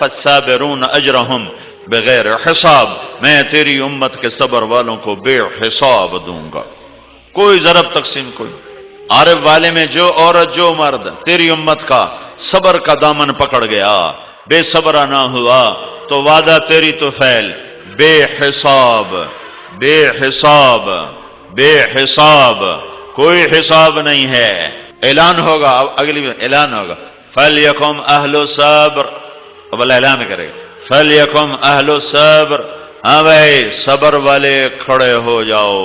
الصابرون اجرهم بغیر حساب، میں تیری امت کے صبر والوں کو بے حساب دوں گا۔ کوئی ضرب تقسیم کوئی، عارف والے میں جو عورت جو مرد تیری امت کا صبر کا دامن پکڑ گیا، بے صبرا نہ ہوا، تو وعدہ تیری تو فعل بے حساب، بے حساب، بے حساب، کوئی حساب نہیں ہے۔ اعلان ہوگا، اب اگلی اعلان ہوگا، فَلْيَكُمْ أَهْلُ الصَّبْرِ، اب اللہ اعلان کرے گا فَلْيَكُمْ أَهْلُ الصَّبْرِ، ہاں بھائی صبر والے کھڑے ہو جاؤ۔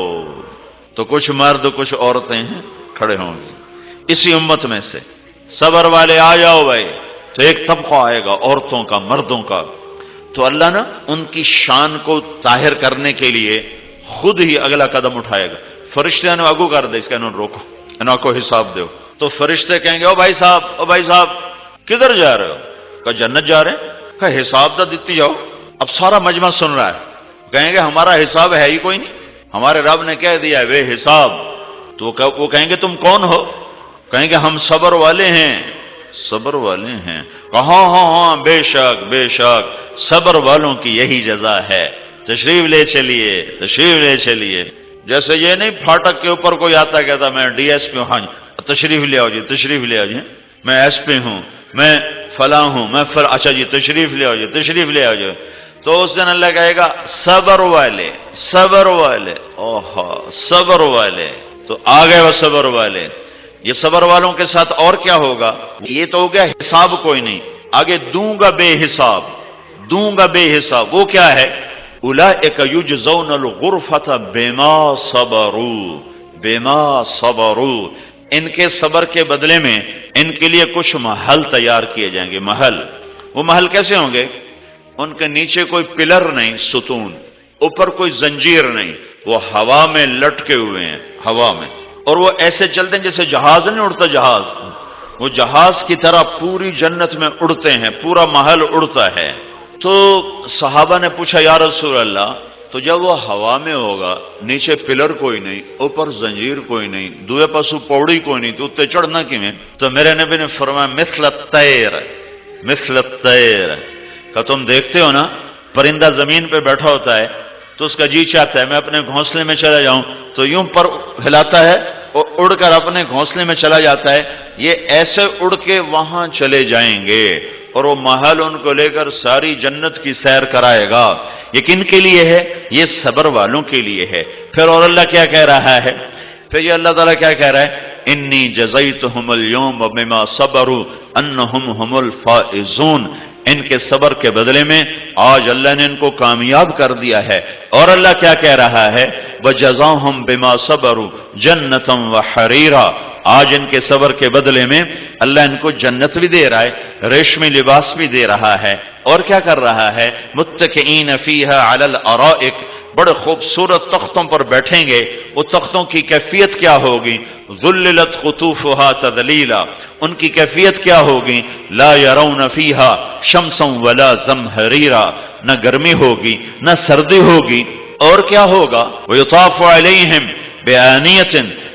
تو کچھ مرد کچھ عورتیں ہیں کھڑے ہوں گے اسی امت میں سے، صبر والے آ جاؤ بھائی۔ تو ایک طبقہ آئے گا عورتوں کا، مردوں کا، تو اللہ نا ان کی شان کو ظاہر کرنے کے لیے خود ہی اگلا قدم اٹھائے گا۔ فرشتے نے اگو کر دے، اس کا انہوں روکو، انہوں کو حساب دو۔ تو فرشتے کہیں گے او بھائی صاحب، او بھائی صاحب کدھر جا رہے ہو؟ کہا جنت جا رہے ہیں۔ کہا حساب تو دیتی جاؤ۔ اب سارا مجمع سن رہا ہے، کہیں گے ہمارا حساب ہے ہی کوئی نہیں، ہمارے رب نے کہہ دیا ہے بے حساب۔ تو وہ کہیں گے تم کون ہو؟ کہیں گے ہم صبر والے ہیں، صبر والے ہیں۔ ہاں ہاں ہاں، بے شک بے شک، صبر والوں کی یہی جزا ہے، تشریف لے چلیے، تشریف لے چلیے۔ جیسے یہ نہیں پھاٹک کے اوپر کوئی آتا کہتا میں ڈی ایس پی ہوں، ہاں تشریف لے آؤ جی، تشریف لے آؤ جی، میں ایس پی ہوں، میں فلاں ہوں، میں اچھا جی تشریف لے آؤ جی، تشریف لے آؤ جی۔ تو اس دن اللہ کہے گا صبر والے، صبر والے، اوہا صبر والے، تو آ گئے وہ صبر والے۔ یہ صبر والوں کے ساتھ اور کیا ہوگا؟ یہ تو ہو گیا حساب کوئی نہیں، آگے دوں گا بے حساب، دوں گا بے حساب۔ وہ کیا ہے؟ اولئک یجزون الغرفۃ بما صبروا، بما صبروا، ان کے صبر کے بدلے میں ان کے لیے کچھ محل تیار کیے جائیں گے۔ محل، وہ محل کیسے ہوں گے؟ ان کے نیچے کوئی پلر نہیں، ستون، اوپر کوئی زنجیر نہیں، وہ ہوا میں لٹکے ہوئے ہیں، ہوا میں، اور وہ ایسے چلتے ہیں جیسے جہاز نہیں اڑتا، جہاز، وہ جہاز کی طرح پوری جنت میں اڑتے ہیں، پورا محل اڑتا ہے۔ تو صحابہ نے پوچھا یا رسول اللہ، تو جب وہ ہوا میں ہوگا، نیچے پلر کوئی نہیں، اوپر زنجیر کوئی نہیں، دوئے پاسو پوڑی کوئی نہیں، تو اتنے چڑھنا کیویں؟ تو میرے نبی نے فرمایا مثل الطیر، مثل الطیر، کہ تم دیکھتے ہو نا پرندہ زمین پہ بیٹھا ہوتا ہے تو اس کا جی چاہتا ہے میں اپنے گھونسلے میں چلا جاؤں، تو یوں پر ہلاتا ہے اور اڑ کر اپنے گھونسلے میں چلا جاتا ہے، یہ ایسے اڑ کے وہاں چلے جائیں گے، اور وہ محل ان کو لے کر ساری جنت کی سیر کرائے گا۔ یہ کن کے لیے ہے؟ یہ صبر والوں کے لیے ہے۔ پھر اور اللہ کیا کہہ رہا ہے؟ پھر یہ اللہ تعالیٰ کیا کہہ رہا ہے؟ انی جزیتہم اليوم بما صبروا انہم هم الفائزون، ان کے صبر کے بدلے میں آج اللہ نے ان کو کامیاب کر دیا ہے۔ اور اللہ کیا کہہ رہا ہے؟ وجزاہم بما صبروا جنتا وحریرا، آج ان کے صبر کے بدلے میں اللہ ان کو جنت بھی دے رہا ہے، ریشمی لباس بھی دے رہا ہے، اور کیا کر رہا ہے؟ متکئین فیہا علی الارائک، بڑے خوبصورت تختوں پر بیٹھیں گے۔ وہ تختوں کی کیفیت کیا ہوگی؟ ذللت قطوفها تذلیلا، ان کی کیفیت کیا ہوگی؟ لا یرون فیہا شمسا ولا زمہریرا، نہ گرمی ہوگی نہ سردی ہوگی، اور کیا ہوگا؟ ویطاف علیہم بآنیۃ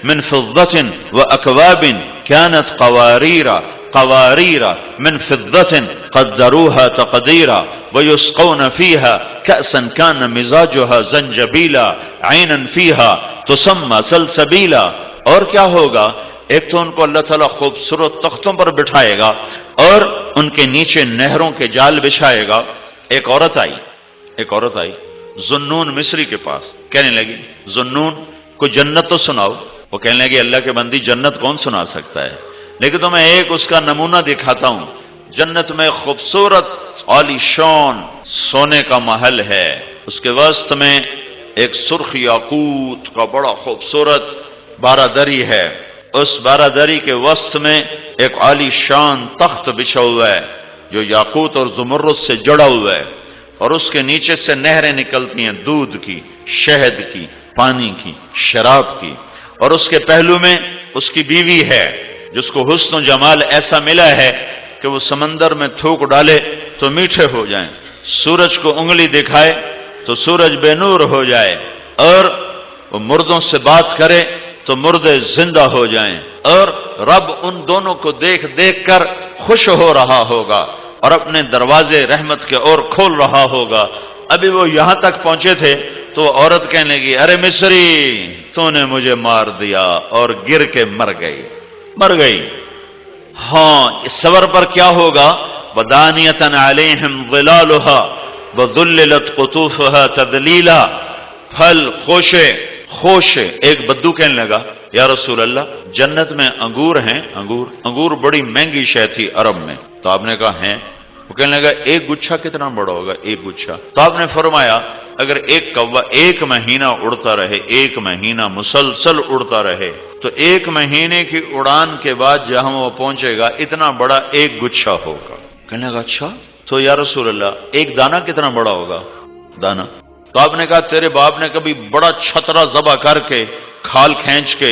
من فضة وأكواب كانت قواريرا، قوارير من فضة قدروها تقديرا، ويسقون فيها كأسا كان مزاجها زنجبيلا عينا فيها تسمى سلسبيلا۔ اور کیا ہوگا؟ ایک تو ان کو اللہ تعالیٰ خوبصورت تختوں پر بٹھائے گا اور ان کے نیچے نہروں کے جال بچھائے گا۔ ایک عورت آئی ذنون مصری کے پاس، کہنے لگی ذنون کو جنت تو سناؤ۔ وہ کہنے لگی اللہ کے بندی جنت کون سنا سکتا ہے، لیکن تو میں ایک اس کا نمونہ دکھاتا ہوں۔ جنت میں خوبصورت عالی شان سونے کا محل ہے، اس کے وسط میں ایک سرخ یاقوت کا بڑا خوبصورت بارہ دری ہے، اس بارہ دری کے وسط میں ایک عالی شان تخت بچھا ہوا ہے جو یاقوت اور زمرد سے جڑا ہوا ہے، اور اس کے نیچے سے نہریں نکلتی ہیں، دودھ کی، شہد کی، پانی کی، شراب کی، اور اس کے پہلو میں اس کی بیوی ہے جس کو حسن و جمال ایسا ملا ہے کہ وہ سمندر میں تھوک ڈالے تو میٹھے ہو جائیں، سورج کو انگلی دکھائے تو سورج بے نور ہو جائے، اور وہ مردوں سے بات کرے تو مردے زندہ ہو جائیں، اور رب ان دونوں کو دیکھ دیکھ کر خوش ہو رہا ہوگا۔ اور اپنے دروازے رحمت کے اور کھول رہا ہوگا۔ ابھی وہ یہاں تک پہنچے تھے تو عورت کہنے لگی ارے مصری تو نے مجھے مار دیا، اور گر کے مر گئی۔ ہاں اس صبر پر کیا ہوگا؟ وَدَانِيَةً عَلَيْهِمْ ظِلَالُهَا وَذُلِّلَتْ قُطُوفُهَا تَذْلِيلًا، پھل خوشے۔ ایک بدو کہنے لگا یا رسول اللہ جنت میں انگور ہیں، انگور بڑی مہنگی شے تھی عرب میں، تو آپ نے کہا ہیں؟ وہ کہنے لگا ایک گچھا کتنا بڑا ہوگا؟ ایک گچھا۔ تو آپ نے فرمایا اگر ایک کوا ایک مہینہ اڑتا رہے، ایک مہینہ مسلسل اڑتا رہے، تو ایک مہینے کی اڑان کے بعد جہاں وہ پہنچے گا اتنا بڑا ایک گچھا ہوگا۔ کہنے لگا اچھا تو یا رسول اللہ ایک دانہ کتنا بڑا ہوگا؟ دانہ؟ تو آپ نے کہا تیرے باپ نے کبھی بڑا چھترا ذبح کر کے کھال کھینچ کے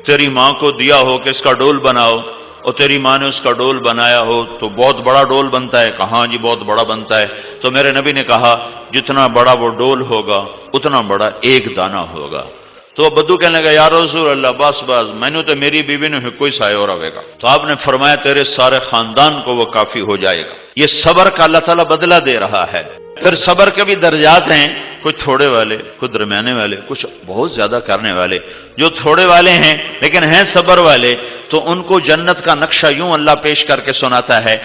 تیری ماں کو دیا ہو کہ اس کا ڈول بناؤ، اور تیری ماں نے اس کا ڈول بنایا ہو تو بہت بڑا ڈول بنتا ہے؟ کہاں جی بہت بڑا بنتا ہے۔ تو میرے نبی نے کہا جتنا بڑا وہ ڈول ہوگا اتنا بڑا ایک دانہ ہوگا۔ تو بدو کہنے لگا یا رسول اللہ بس میں نے تو میری بیوی نے کوئی سائے اور آئے گا۔ تو آپ نے فرمایا تیرے سارے خاندان کو وہ کافی ہو جائے گا۔ یہ صبر کا اللہ تعالیٰ بدلہ دے رہا ہے۔ پھر صبر کے بھی درجات ہیں، کچھ تھوڑے والے، کچھ درمیانے والے، کچھ بہت زیادہ کرنے والے۔ جو تھوڑے والے ہیں لیکن ہیں صبر والے تو ان کو جنت کا نقشہ یوں اللہ پیش کر کے سناتا ہے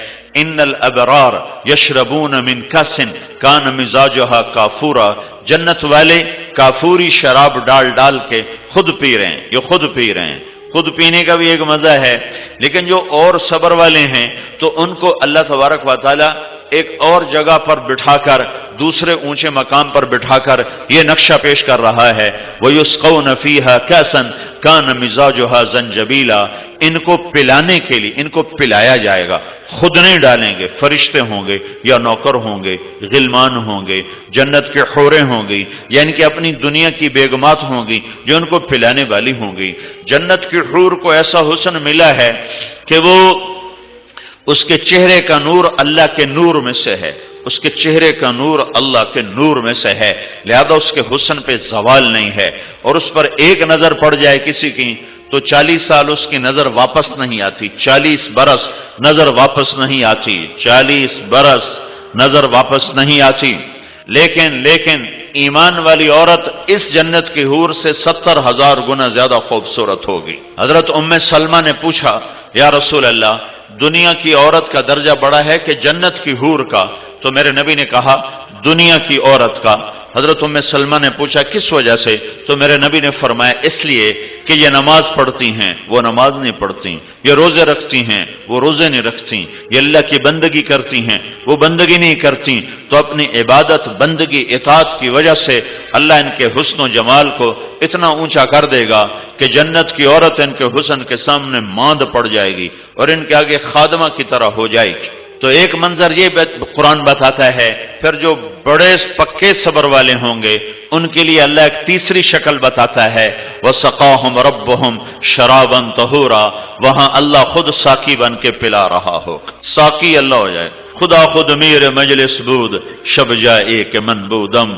ان الابرار یشربون من کاس کان مزاجها کافورا، جنت والے کافوری شراب ڈال کے خود پی رہے ہیں، یہ خود پی رہے ہیں۔ خود پینے کا بھی ایک مزہ ہے، لیکن جو اور صبر والے ہیں تو ان کو اللہ تبارک و تعالی ایک اور جگہ پر بٹھا کر، دوسرے اونچے مقام پر بٹھا کر یہ نقشہ پیش کر رہا ہے وَيُسْقَوْنَ فِيهَا كَأْسًا كَانَ مِزَاجُهَا زَنْجَبِيلًا، ان کو پلانے کے لیے ان کو پلایا جائے گا، خود نہیں ڈالیں گے، فرشتے ہوں گے یا نوکر ہوں گے، غلمان ہوں گے، جنت کے حوریں ہوں گی، یا ان کی اپنی دنیا کی بیگمات ہوں گی جو ان کو پلانے والی ہوں گی۔ جنت کی حور کو ایسا حسن ملا ہے کہ وہ اس کے چہرے کا نور اللہ کے نور میں سے ہے، اس کے چہرے کا نور اللہ کے نور میں سے ہے، لہذا اس کے حسن پہ زوال نہیں ہے، اور اس پر ایک نظر پڑ جائے کسی کی تو 40 سال اس کی نظر واپس نہیں آتی، 40 برس نظر واپس نہیں آتی، 40 برس نظر واپس نہیں آتی۔ لیکن ایمان والی عورت اس جنت کی حور سے 70,000 گنا زیادہ خوبصورت ہوگی۔ حضرت ام سلمہ نے پوچھا یا رسول اللہ دنیا کی عورت کا درجہ بڑا ہے کہ جنت کی حور کا؟ تو میرے نبی نے کہا دنیا کی عورت کا۔ حضرت ام سلمہ نے پوچھا کس وجہ سے؟ تو میرے نبی نے فرمایا اس لیے کہ یہ نماز پڑھتی ہیں وہ نماز نہیں پڑھتی، یہ روزے رکھتی ہیں وہ روزے نہیں رکھتی، یہ اللہ کی بندگی کرتی ہیں وہ بندگی نہیں کرتی، تو اپنی عبادت بندگی اطاعت کی وجہ سے اللہ ان کے حسن و جمال کو اتنا اونچا کر دے گا کہ جنت کی عورت ان کے حسن کے سامنے ماند پڑ جائے گی اور ان کے آگے خادمہ کی طرح ہو جائے گی۔ تو ایک منظر یہ قرآن بتاتا ہے۔ پھر جو بڑے پکے صبر والے ہوں گے ان کے لیے اللہ ایک تیسری شکل بتاتا ہے وَسَقَاهُمْ رَبُّهُمْ شَرَابًا طَهُورًا، وہاں اللہ خود ساقی بن کے پلا رہا ہو، ساقی اللہ ہو جائے، خدا خود میر مجلس بود شب جائے کہ من بودم،